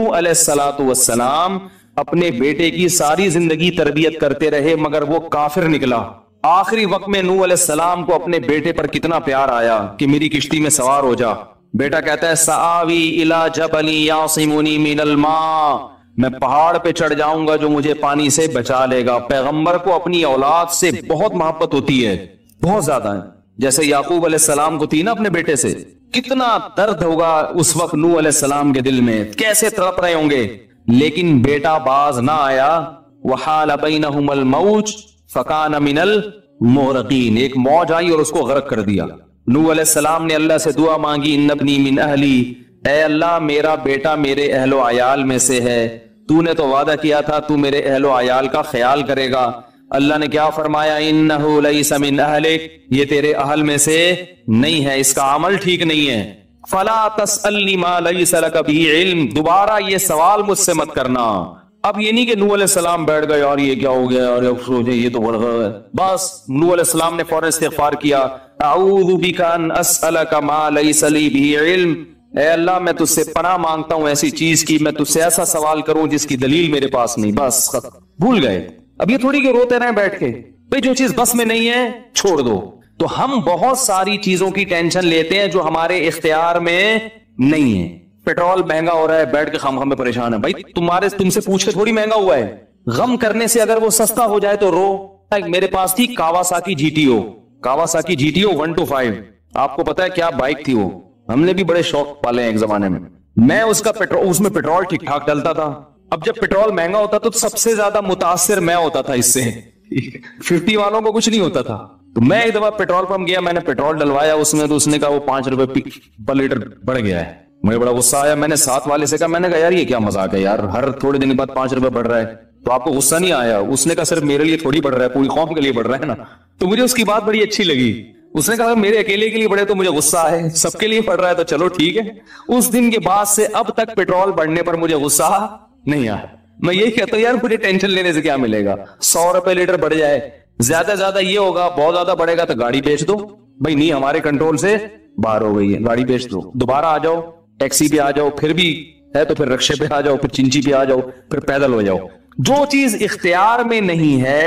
नूह अलैहिस्सलातु वस्सलाम अपने बेटे की सारी जिंदगी तरबियत करते रहे मगर वो काफिर निकला। आखिरी वक्त में नूह अलैहिस्सलाम को अपने बेटे पर कितना प्यार आया कि मेरी किश्ती में सवार हो जा। बेटा कहता है सआवी इला जबली यासिमुनी मिनल मा, मैं पहाड़ पे चढ़ जाऊंगा जो मुझे पानी से बचा लेगा। पैगंबर को अपनी औलाद से बहुत मोहब्बत होती है, बहुत ज्यादा है, जैसे याकूब अलैहिस्सलाम को थी ना अपने बेटे से। कितना दर्द होगा उस वक्त नूह अलैहिस्सलाम के दिल में, कैसे तड़प रहे होंगे। लेकिन बेटा बाज ना आया। वहाल बैनहुमुल मौज फकान मिनल मुगरकीन, एक मौज आई और उसको गर्क कर दिया। नूह अलैहिस्सलाम ने अल्लाह से दुआ मांगी, इन्नब्नी मिन अहली, ऐ अल्लाह मेरा बेटा मेरे अहलो आयाल में से है, तूने तो वादा किया था तू मेरे अहलो आयाल का ख्याल करेगा। अल्लाह ने क्या फरमाया, इन्नहु लैसा मिन अहलिक, ये तेरे अहल में से नहीं है, इसका अमल ठीक नहीं है। फला तसअलनी मा लैसा लक बिही इल्म, दोबारा ये सवाल मुझसे मत करना। अब ये नहीं कि नूह अलैहिस्सलाम बैठ गए और ये क्या हो गया और ये तो बढ़ गया, बस नूह अलैहिस्सलाम ने फौरन इस्तिगफार किया, अऊज़ु बिका अन अस्अलका मा लैसा ली बिही इल्म, ऐ अल्लाह मैं तुझसे पनाह मांगता हूं ऐसी चीज की, मैं तुझसे ऐसा सवाल करूं जिसकी दलील मेरे पास नहीं। बस भूल गए। अब ये थोड़ी के रोते रहे बैठ के, भाई जो चीज बस में नहीं है छोड़ दो। तो हम बहुत सारी चीजों की टेंशन लेते हैं जो हमारे इख्तियार में नहीं है। पेट्रोल महंगा हो रहा है, बैठ के खामखा में परेशान है। भाई तुमसे पूछ के थोड़ी महंगा हुआ है, गम करने से अगर वो सस्ता हो जाए तो रो। मेरे पास थी कावासाकी जीटीओ 125। आपको पता है क्या बाइक थी वो, हमने भी बड़े शौक पाले हैं एक जमाने में। मैं उसमें पेट्रोल ठीक ठाक डलता था। अब जब पेट्रोल महंगा होता तो सबसे ज्यादा मुतासिर मैं होता था इससे 50 वालों को कुछ नहीं होता था। तो मैं एक दफा पेट्रोल पंप गया, मैंने पेट्रोल डलवाया उसमें, तो उसने कहा वो 5 रुपए पर लीटर बढ़ गया है। मुझे बड़ा गुस्सा आया। मैंने साथ वाले से कहा, मैंने कहा यार ये क्या मजाक है यार, हर थोड़े दिन बाद 5 रुपए बढ़ रहा है, तो आपको गुस्सा नहीं आया? उसने कहा सिर्फ मेरे लिए थोड़ी बढ़ रहा है, पूरी कौम के लिए बढ़ रहा है ना। तो मुझे उसकी बात बड़ी अच्छी लगी। उसने कहा मेरे अकेले के लिए बढ़े तो मुझे गुस्सा है, सबके लिए बढ़ रहा है तो चलो ठीक है। उस दिन के बाद से अब तक पेट्रोल बढ़ने पर मुझे गुस्सा नहीं आया। मैं यही कहता हूं यार मुझे टेंशन लेने से क्या मिलेगा, 100 रुपए लीटर बढ़ जाए, ज्यादा ज्यादा ये होगा, बहुत ज्यादा बढ़ेगा तो गाड़ी बेच दो। भाई नहीं, हमारे कंट्रोल से बाहर हो गई है, गाड़ी बेच दो, दोबारा आ जाओ, टैक्सी पे आ जाओ, फिर भी है तो फिर रिक्शे पे आ जाओ, फिर चिंची पे आ जाओ, फिर पैदल हो जाओ। जो चीज इख्तियार में नहीं है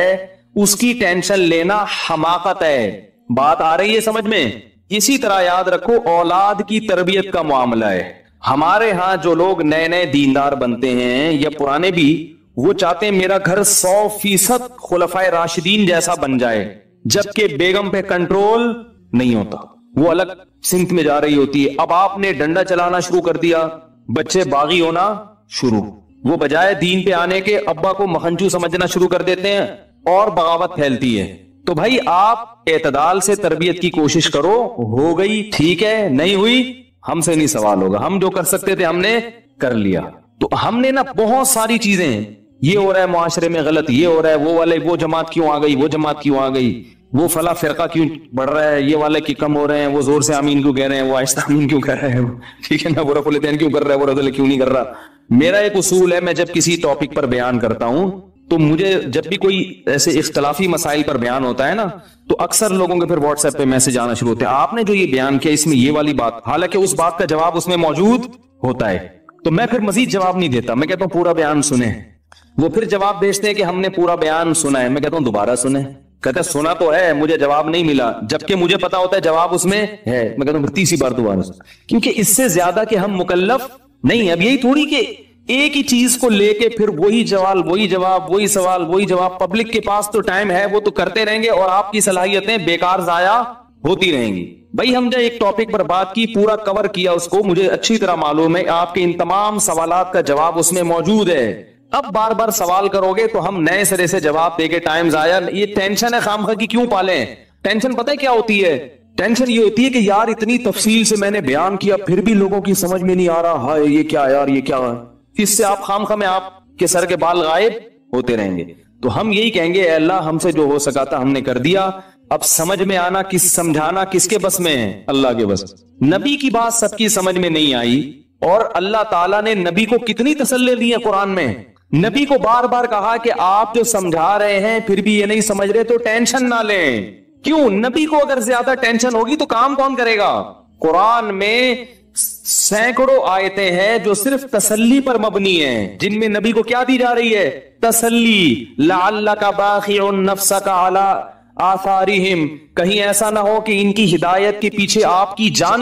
उसकी टेंशन लेना हमाकत है। बात आ रही है समझ में? इसी तरह याद रखो औलाद की तरबियत का मामला है। हमारे यहां जो लोग नए नए दीनदार बनते हैं या पुराने भी, वो चाहते हैं मेरा घर 100% खुलफाए राशिदीन जैसा बन जाए, जबकि बेगम पे कंट्रोल नहीं होता, वो अलग सिंक में जा रही होती है। अब आपने डंडा चलाना शुरू कर दिया, बच्चे बागी होना शुरू, वो बजाय दीन पे आने के अब्बा को मखंचू समझना शुरू कर देते हैं और बगावत फैलती है। तो भाई आप एतदाल से तरबियत की कोशिश करो, हो गई ठीक है, नहीं हुई हमसे नहीं सवाल होगा, हम जो कर सकते थे हमने कर लिया। तो हमने ना बहुत सारी चीजें, ये हो रहा है मुआशरे में गलत, ये हो रहा है, वो वाले वो जमात क्यों आ गई, वो जमात क्यों आ गई, वो फला फिरका क्यों बढ़ रहा है, ये वाले क्यों कम हो रहे हैं, वो जोर से आमीन क्यों कह रहे हैं, वो आहिस्ता आमीन क्यों कह रहे हैं, ठीक है ना, वो रफुल यदैन क्यों कर रहा है, वो रफुल क्यों नहीं कर रहा। मेरा एक उसूल है, मैं जब किसी टॉपिक पर बयान करता हूं तो मुझे जब भी कोई ऐसे इख्तलाफी मसाइल पर बयान होता है ना, तो अक्सर लोगों के फिर व्हाट्सएप पे मैसेज आना शुरू होते हैं, आपने जो ये बयान किया इसमें ये वाली बात, हालांकि उस बात का जवाब उसमें मौजूद होता है। तो मैं फिर मजीद जवाब नहीं देता, मैं कहता हूं पूरा बयान सुने। वो फिर जवाब भेजते हैं कि हमने पूरा बयान सुना है, मैं कहता हूं दोबारा सुने। कहते हैं सुना तो है, मुझे जवाब नहीं मिला, जबकि मुझे पता होता है जवाब उसमें है। मैं कहता हूं तीसरी बार दोबारा सुन, क्योंकि इससे ज्यादा कि हम मुकल्लफ नहीं। अब यही थोड़ी कि एक ही चीज को लेके फिर वही सवाल, वही जवाब, वही सवाल, वही जवाब, पब्लिक के पास तो टाइम है, वो तो करते रहेंगे और आपकी सलाहियतें बेकार जाया होती रहेंगी। भाई हम जो एक टॉपिक पर बात की, पूरा कवर किया उसको, मुझे अच्छी तरह मालूम है आपके इन तमाम सवालात का जवाब उसमें मौजूद है। अब बार बार सवाल करोगे तो हम नए सिरे से जवाब देके टाइम जाया, ये टेंशन है खामखा की क्यों पाले। टेंशन पता है क्या होती है? टेंशन ये होती है कि यार इतनी तफसील से मैंने बयान किया फिर भी लोगों की समझ में नहीं आ रहा, हाय ये क्या यार, ये क्या है। इससे आप खामखा में आपके सर के बाल गायब होते रहेंगे। तो हम यही कहेंगे अल्लाह हमसे जो हो सका था हमने कर दिया, अब समझ में आना समझाना किसके बस में है? अल्लाह के बस। नबी की बात सबकी समझ में नहीं आई और अल्लाह ताला ने नबी को कितनी तसल्ली दी है कुरान में। नबी को बार बार कहा कि आप जो समझा रहे हैं फिर भी ये नहीं समझ रहे तो टेंशन ना लें। क्यों? नबी को अगर ज्यादा टेंशन होगी तो काम कौन करेगा? कुरान में سینکڑوں آیتیں ہیں جو صرف تسلی پر مبنی ہیں، جن میں نبی کو کیا دی جا رہی ہے؟ تسلی. لعلک باخع نفسک علی آثارہم، کہیں ایسا نہ ہو کہ ان کی ہدایت کے پیچھے آپ کی جان